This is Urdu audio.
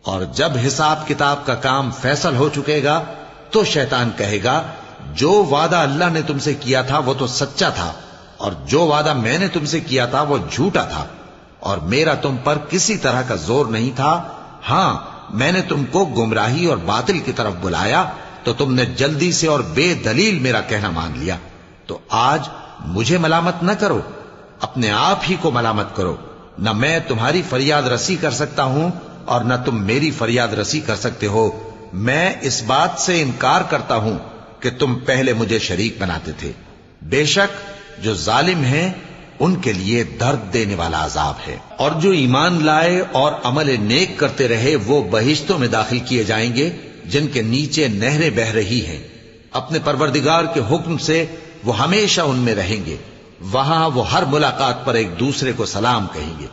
اور جب حساب کتاب کا کام فیصل ہو چکے گا تو شیطان کہے گا جو وعدہ اللہ نے تم سے کیا تھا وہ تو سچا تھا، اور جو وعدہ میں نے تم سے کیا تھا وہ جھوٹا تھا، اور میرا تم پر کسی طرح کا زور نہیں تھا۔ ہاں، میں نے تم کو گمراہی اور باطل کی طرف بلایا تو تم نے جلدی سے اور بے دلیل میرا کہنا مان لیا۔ تو آج مجھے ملامت نہ کرو، اپنے آپ ہی کو ملامت کرو۔ نہ میں تمہاری فریاد رسی کر سکتا ہوں اور نہ تم میری فریاد رسی کر سکتے ہو۔ میں اس بات سے انکار کرتا ہوں کہ تم پہلے مجھے شریک بناتے تھے۔ بے شک جو ظالم ہیں ان کے لیے درد دینے والا عذاب ہے، اور جو ایمان لائے اور عمل نیک کرتے رہے وہ بہشتوں میں داخل کیے جائیں گے جن کے نیچے نہریں بہ رہی ہیں۔ اپنے پروردگار کے حکم سے وہ ہمیشہ ان میں رہیں گے، وہاں وہ ہر ملاقات پر ایک دوسرے کو سلام کہیں گے۔